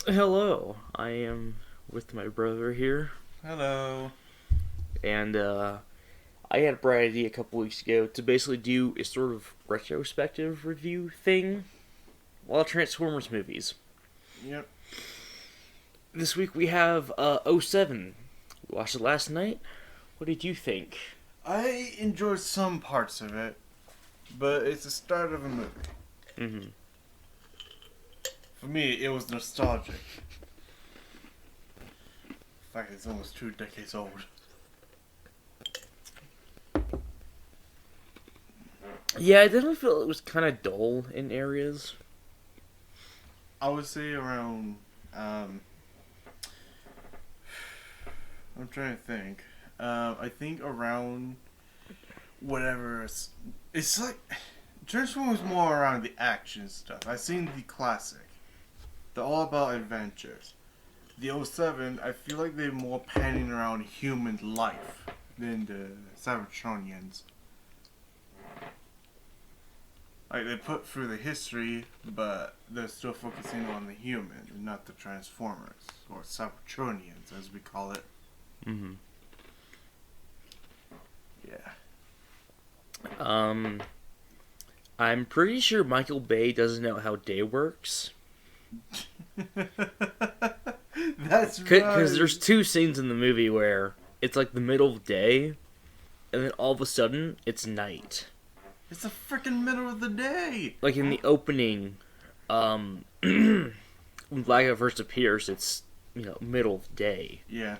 Hello, I am with my brother here, Hello. and I had a bright idea a couple weeks ago to basically do a sort of retrospective review thing while Transformers movies. Yep. This week we have '07. We watched it last night. What did you think? I enjoyed some parts of it, but it's the start of a movie. Mm-hmm. For me, it was nostalgic. In fact, it's almost 2 decades old. Yeah, I definitely feel it was kind of dull in areas. I would say around, I'm trying to think. I think around whatever. It's like, Transformers more around the action stuff. I've seen the classic. They're all about adventures. The '07, I feel like they're more panning around human life than the Cybertronians. Like, they put through the history, but they're still focusing on the human and not the Transformers, or Cybertronians as we call it. Mm-hmm. Yeah. I'm pretty sure Michael Bay doesn't know how day works. That's right. Because there's two scenes in the movie where it's like the middle of the day, and then all of a sudden it's night. It's the freaking middle of the day. Like in the opening, when Black first appears, it's middle of the day, Yeah.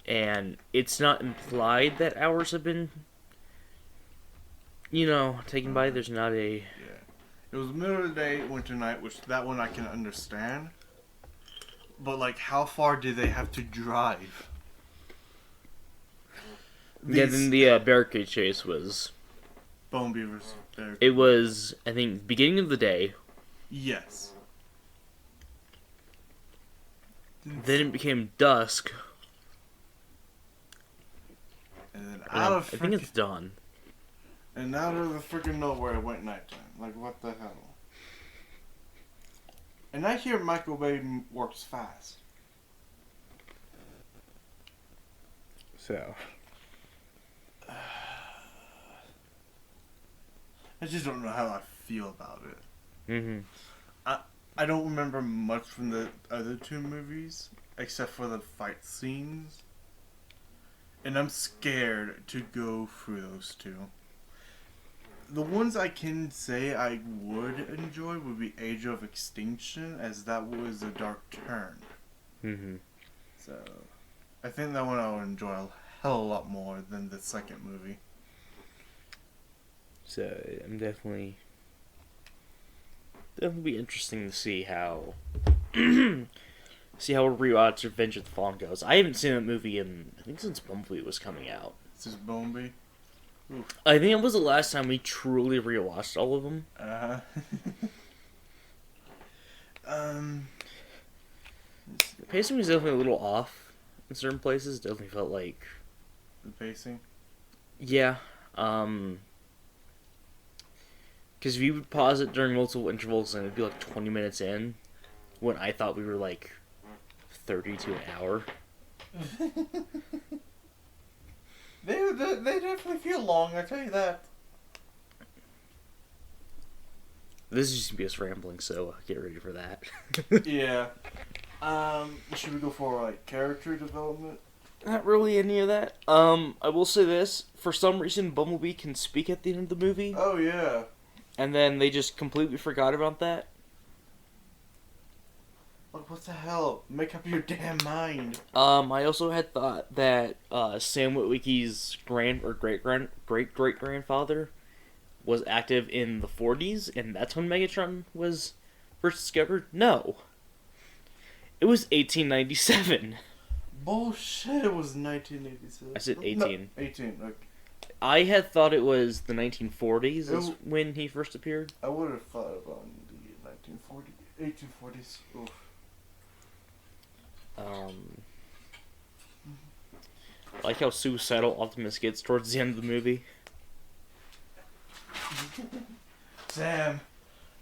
and it's not implied that hours have been taken by. There's not a Yeah. It was middle of the day, winter night, which that one I can understand. But, like, how far did they have to drive? yeah. Then the barricade chase was. Bone Beavers. There. It was, I think, beginning of the day. Yes. Then it became dusk. And then And out of I think it's dawn. And out of the freaking nowhere it went nighttime. Like, what the hell? And I hear Michael Bay works fast. So. I just don't know how I feel about it. Mm-hmm. I don't remember much from the other two movies, except for the fight scenes. And I'm scared to go through those two. The ones I can say I would enjoy would be Age of Extinction, as that was a dark turn. Mm-hmm. So, I think that one I would enjoy a hell of a lot more than the second movie. So I'm definitely be interesting to see how a rewatch Revenge of the Fallen goes. I haven't seen that movie I think since Bumblebee was coming out. This is Bombi. I think it was the last time we truly rewatched all of them. The pacing was definitely a little off in certain places. Definitely felt like The pacing? yeah. Because if you would pause it during multiple intervals and it'd be like 20 minutes in, when I thought we were like 30 to an hour. They definitely feel long, I tell you that. This is just gonna be us rambling, so get ready for that. Yeah. Should we go for, like, character development? Not really any of that. I will say this. For some reason, Bumblebee can speak at the end of the movie, Oh, yeah. and then they just completely forgot about that. Like, what the hell? Make up your damn mind. I also had thought that Sam Witwicky's great great grandfather was active in the 40s, and that's when Megatron was first discovered. No, it was 1897. Bullshit, it was 1987. I said 18. No, 18, like, I had thought it was the 1940s is It- when he first appeared. I would have thought about the 1840s. Oof. I like how suicidal Optimus gets towards the end of the movie. Sam,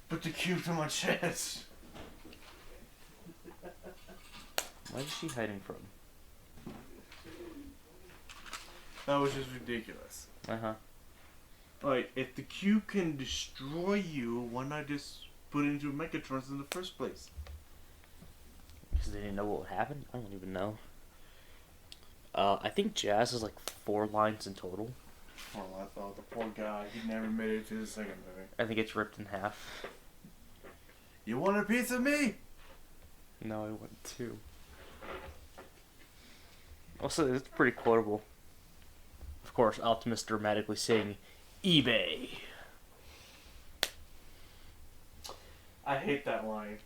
put the cube to my chest. Why is she hiding from? That was just ridiculous. Uh-huh. Like, if the cube can destroy you, why not just put it into Megatrons in the first place? Because they didn't know what would happen? I don't even know. I think Jazz has like 4 lines in total. Well, I thought the poor guy, he never made it to the second movie. I think it's ripped in half. You want a piece of me? No, I want 2. Also, it's pretty quotable. Of course, Optimus dramatically saying, eBay. I hate that line.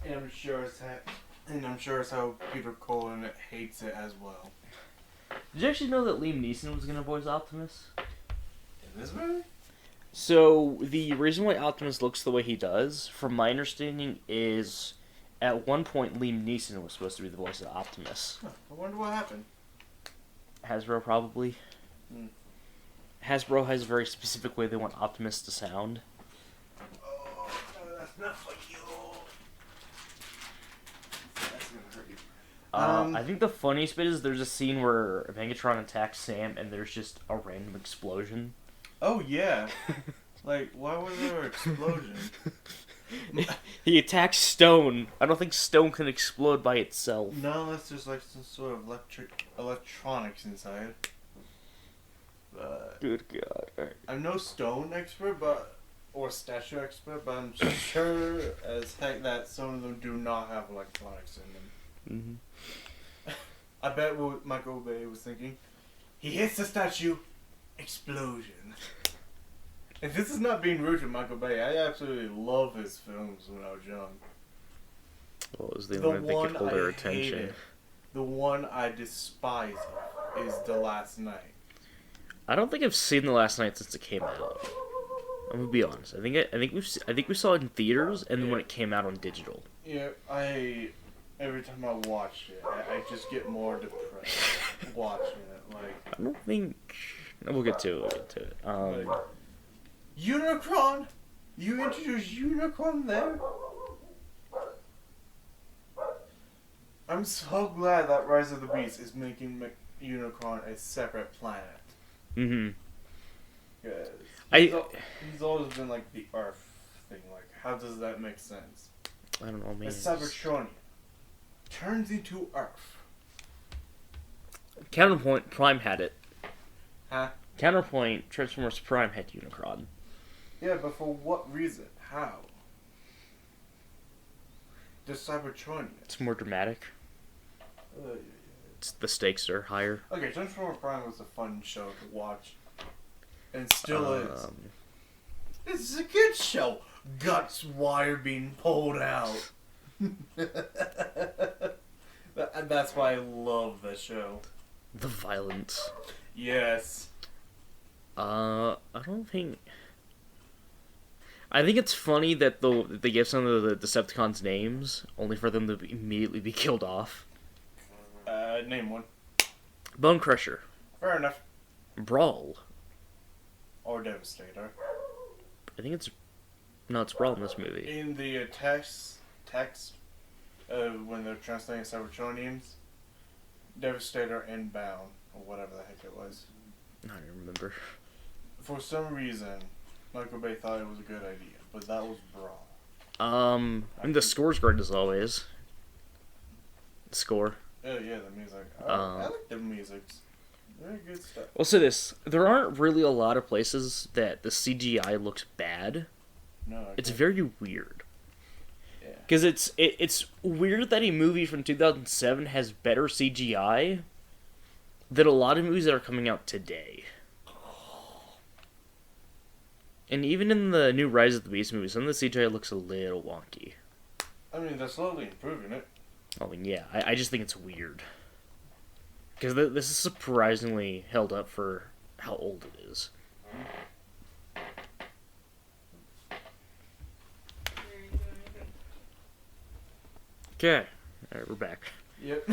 And I'm sure it's how Peter Cullen hates it as well. Did you actually know that Liam Neeson was going to voice Optimus? In this movie? So, the reason why Optimus looks the way he does, from my understanding, is at one point Liam Neeson was supposed to be the voice of Optimus. Huh, I wonder what happened. Hasbro, probably. Mm. Hasbro has a very specific way they want Optimus to sound. Oh, that's not for you. That's gonna hurt you. I think the funniest bit is there's a scene where Megatron attacks Sam and there's just a random explosion. Oh, yeah. Like, why was there an explosion? He attacks Stone. I don't think Stone can explode by itself. No, that's just like some sort of electronics inside. Good God. Right. I'm no stone expert, or statue expert, but I'm sure as heck that some of them do not have electronics in them. Mm-hmm. I bet what Michael Bay was thinking. He hits the statue, explosion. And this is not being rude to Michael Bay. I absolutely love his films when I was young. Well, it was the only thing that could hold their attention. Hated, the one I despise is The Last Night. I don't think I've seen The Last Night since it came out. I'm gonna be honest. I think we saw it in theaters and then when it came out on digital. Yeah, every time I watch it, I just get more depressed watching it. Like, I don't think we'll get to it. Like, Unicron? You introduced Unicron there? I'm so glad that Rise of the Beast is making Unicron a separate planet. Mm-hmm. Because he's he's always been like the Earth thing. Like, how does that make sense? I don't know, man. A Cybertronian turns into Earth. Counterpoint Prime had it. Huh? Counterpoint Transformers Prime had Unicron. Yeah, but for what reason? How? The Cybertronian. It's more dramatic. The stakes are higher. Okay, Transformers Prime was a fun show to watch. And still is. This is a kid's show. Guts wire being pulled out. That's why I love that show. The violence. Yes. I don't think... I think it's funny that they give some of the Decepticons names, only for them to immediately be killed off. Name one. Bone Crusher. Fair enough. Brawl. Or Devastator. I think it's... No, it's Brawl in this movie. In the text, when they're translating Cybertronians, Devastator and Bound, or whatever the heck it was. I don't remember. For some reason, Michael Bay thought it was a good idea, but that was Brawl. I mean, the score's great as always. The score. Oh yeah, the music. I like the music. Very good stuff. I'll say this. There aren't really a lot of places that the CGI looks bad. No, it's very weird. Yeah. Because it's weird that a movie from 2007 has better CGI than a lot of movies that are coming out today. And even in the new Rise of the Beast movie, some of the CGI looks a little wonky. I mean, they're slowly improving it. I mean, yeah, I just think it's weird. Because this is surprisingly held up for how old it is. Okay. Alright, we're back. Yep.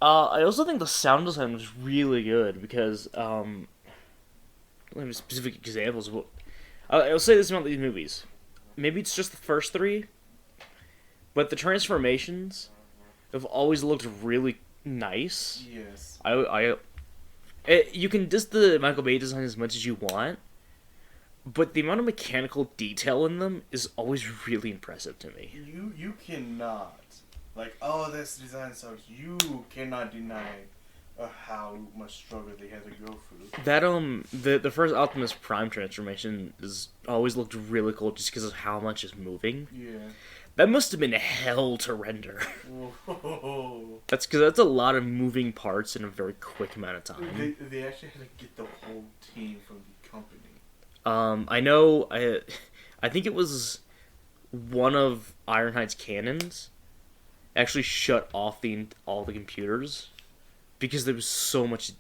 I also think the sound design was really good because, let me specific examples of what... I'll say this about these movies. Maybe it's just the first three, but the transformations have always looked really nice. Yes. You can diss the Michael Bay design as much as you want, but the amount of mechanical detail in them is always really impressive to me. You cannot, like, oh, this design sucks. You cannot deny how much struggle they had to go through. That the first Optimus Prime transformation is always looked really cool just because of how much is moving. Yeah. That must have been hell to render. Whoa. That's because that's a lot of moving parts in a very quick amount of time. They actually had to get the whole team from the company. I know. I think it was one of Ironhide's cannons actually shut off all the computers because there was so much,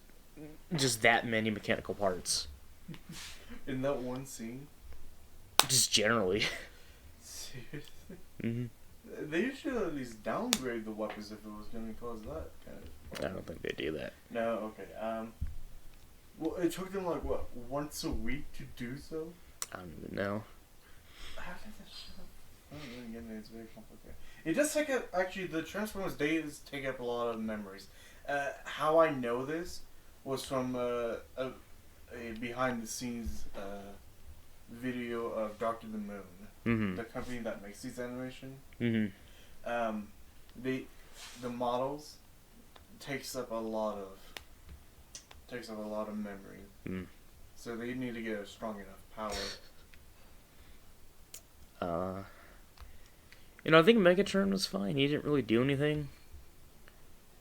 just that many mechanical parts. In that one scene. Just generally. Seriously. Mm-hmm. They should at least downgrade the weapons if it was going to cause that kind of problem. I don't think they do that. No, okay. Well, it took them like what, once a week to do so? I don't even know. How did that shit up? I don't really get it. It's very complicated. It does take up, actually, the Transformers days take up a lot of memories. How I know this was from a behind the scenes video of Dr. the Moon. Mm-hmm. The company that makes these animation. Mm-hmm. The models takes up a lot of memory. Mm. So they need to get a strong enough power. I think Megatron was fine. He didn't really do anything.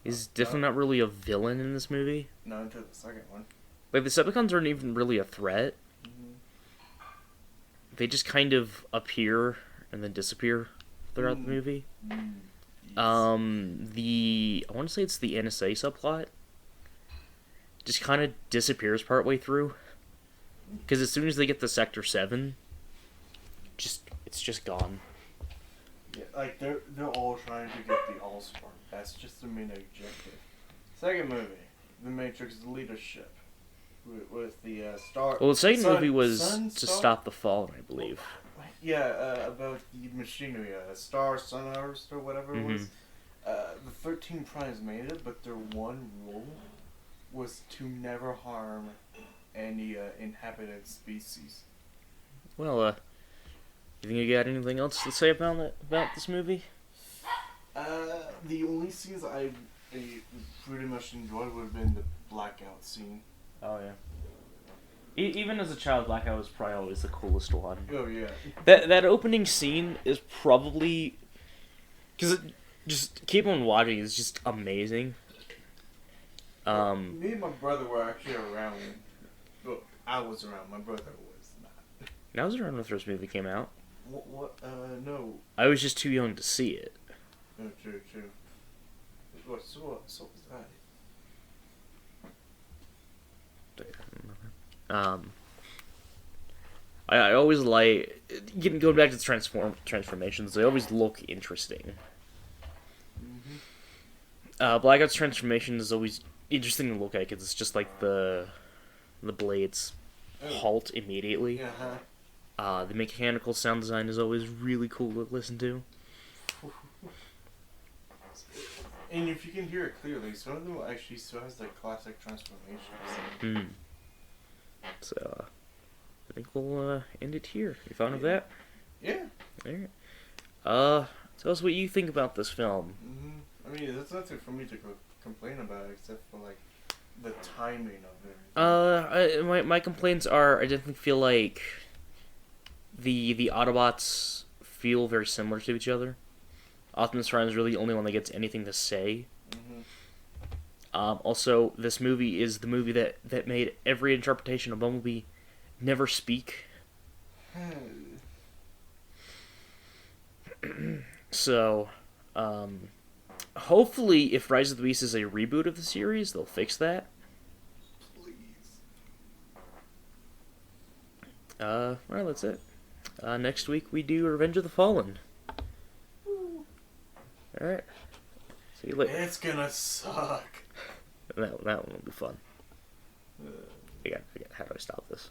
He's definitely not really a villain in this movie. No, until the second one. Like, the Decepticons aren't even really a threat. Mm-hmm. They just kind of appear and then disappear throughout the movie. Yes. I want to say it's the NSA subplot. Just kind of disappears partway through. Because as soon as they get to Sector 7, it's just gone. Yeah, like they're all trying to get the All-Star. That's just the main objective. Second movie, The Matrix Leadership, with the Star. Well, the second movie was to Star? stop the Fallen, I believe. Yeah, about the machinery, Star, Sun Harvester, whatever it was. Mm-hmm. The 13 Primes made it, but their one rule was to never harm any inhabited species. Well, you think you got anything else to say about this movie? The only scenes I pretty much enjoyed would have been the blackout scene. Oh, yeah. Even as a child, Blackout was probably always the coolest one. Oh, yeah. That opening scene is probably... Because just keep on watching, it's just amazing. Me and my brother were actually around. Well, I was around. My brother was not. I was around when the first movie came out. What? No. I was just too young to see it. No, true. What was that? I always like going back to the transformations. They always look interesting. Mm-hmm. Blackout's transformation is always interesting to look at because it's just like the blades halt immediately. Uh-huh. The mechanical sound design is always really cool to listen to. And if you can hear it clearly, some of them actually still has like classic transformations. So, I think we'll end it here. You fine with that? Yeah. Alright. Tell us what you think about this film. Mm-hmm. I mean, that's nothing for me to complain about, except for like the timing of it. My complaints are I definitely feel like the Autobots feel very similar to each other. Optimus Prime is really the only one that gets anything to say. Mm-hmm. Also, this movie is the movie that made every interpretation of Bumblebee never speak. So, hopefully, if Rise of the Beast is a reboot of the series, they'll fix that. Please. Well, that's it. Next week we do Revenge of the Fallen. Alright. See you later. It's gonna suck. That one will be fun. I forget how do I stop this?